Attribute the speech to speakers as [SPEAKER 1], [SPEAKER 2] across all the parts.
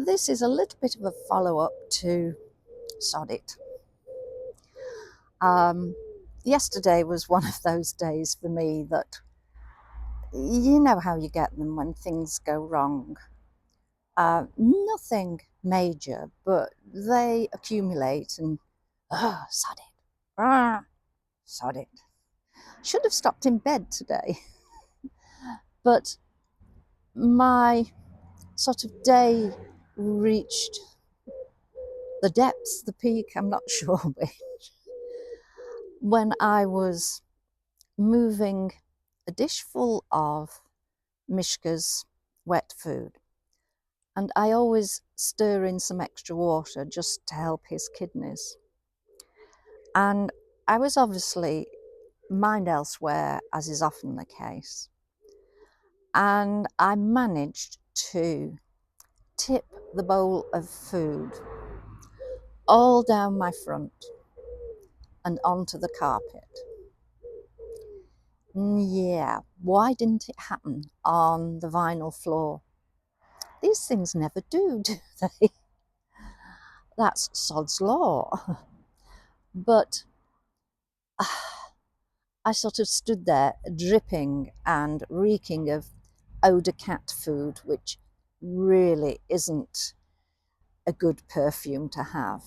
[SPEAKER 1] This is a little bit of a follow-up to Sod It. Yesterday was one of those days for me that you know how you get them when things go wrong. Nothing major, but they accumulate and sod it. Sod it. Should have stopped in bed today. But my sort of day reached the depths, the peak, I'm not sure which, when I was moving a dish full of Mishka's wet food. And I always stir in some extra water just to help his kidneys. And I was obviously mind elsewhere, as is often the case. And I managed to tip the bowl of food all down my front and onto the carpet. Yeah, why didn't it happen on the vinyl floor? These things never do they? That's sod's law. But I sort of stood there dripping and reeking of eau de cat food, which really isn't a good perfume to have.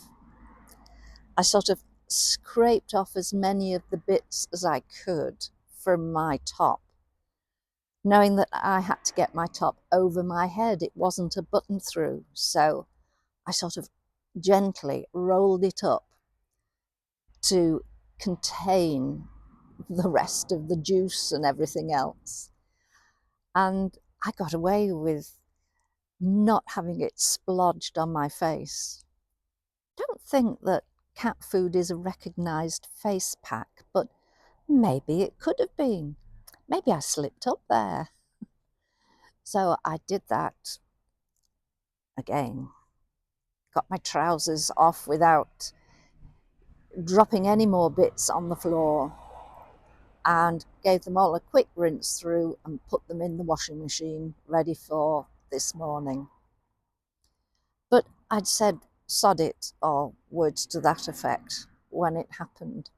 [SPEAKER 1] I sort of scraped off as many of the bits as I could from my top, knowing that I had to get my top over my head. It wasn't a button through, so I sort of gently rolled it up to contain the rest of the juice and everything else. And I got away with not having it splodged on my face. Don't think that cat food is a recognised face pack, but maybe it could have been. Maybe I slipped up there. So I did that again. Got my trousers off without dropping any more bits on the floor, and gave them all a quick rinse through and put them in the washing machine ready for this morning. But I'd said sod it, or words to that effect, when it happened.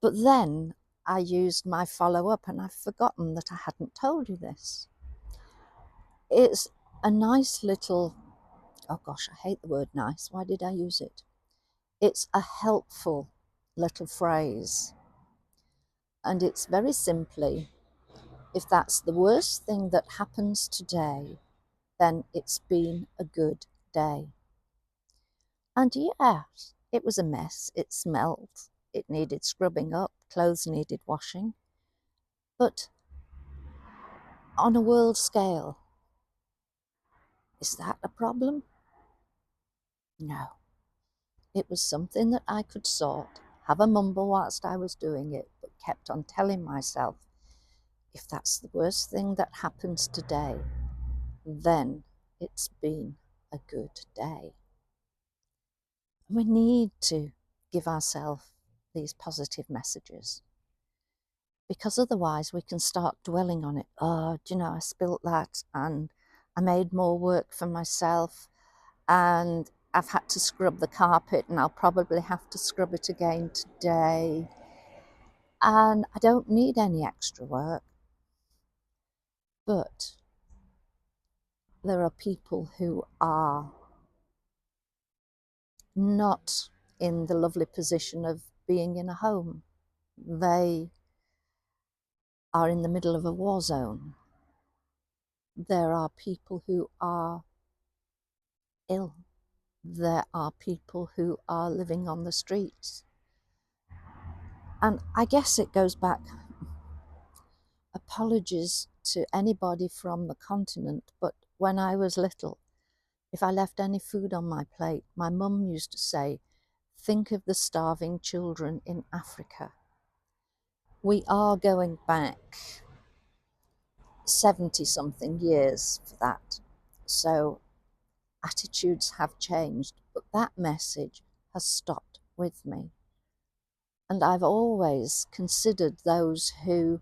[SPEAKER 1] But then I used my follow-up, and I've forgotten that I hadn't told you this. It's a nice little, oh gosh, I hate the word nice. Why did I use it? It's a helpful little phrase. And it's very simply, if that's the worst thing that happens today, then it's been a good day. And yes, it was a mess. It smelled. It needed scrubbing up. Clothes needed washing. But on a world scale, is that a problem? No. It was something that I could sort, have a mumble whilst I was doing it, but kept on telling myself, if that's the worst thing that happens today, then it's been a good day. We need to give ourselves these positive messages, because otherwise we can start dwelling on it. Oh, do you know, I spilt that and I made more work for myself, and I've had to scrub the carpet and I'll probably have to scrub it again today. And I don't need any extra work. But there are people who are not in the lovely position of being in a home. They are in the middle of a war zone. There are people who are ill. There are people who are living on the streets. And I guess it goes back, apologies to anybody from the continent, but when I was little, if I left any food on my plate, my mum used to say, think of the starving children in Africa. We are going back 70-something years for that. So attitudes have changed, but that message has stopped with me. And I've always considered those who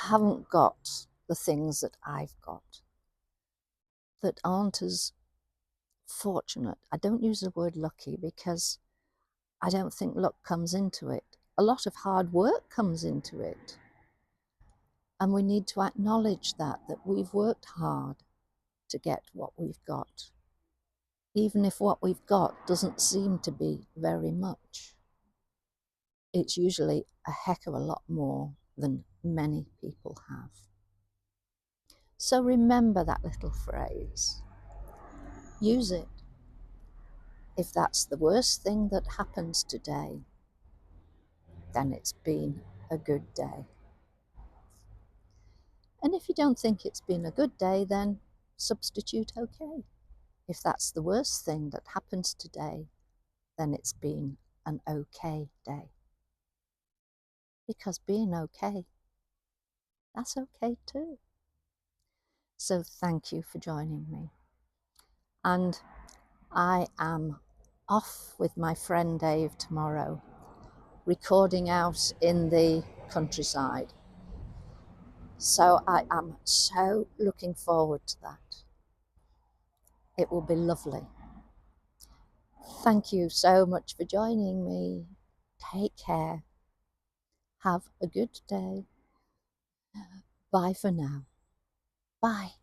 [SPEAKER 1] haven't got the things that I've got. that aren't as fortunate. I don't use the word lucky because I don't think luck comes into it. A lot of hard work comes into it. And we need to acknowledge that we've worked hard to get what we've got, even if what we've got doesn't seem to be very much. It's usually a heck of a lot more than many people have. So remember that little phrase. Use it. If that's the worst thing that happens today, then it's been a good day. And if you don't think it's been a good day, then substitute okay. If that's the worst thing that happens today, then it's been an okay day. Because being okay, that's okay too. So thank you for joining me. And I am off with my friend Dave tomorrow, recording out in the countryside. So I am so looking forward to that. It will be lovely. Thank you so much for joining me. Take care. Have a good day. Bye for now. Bye.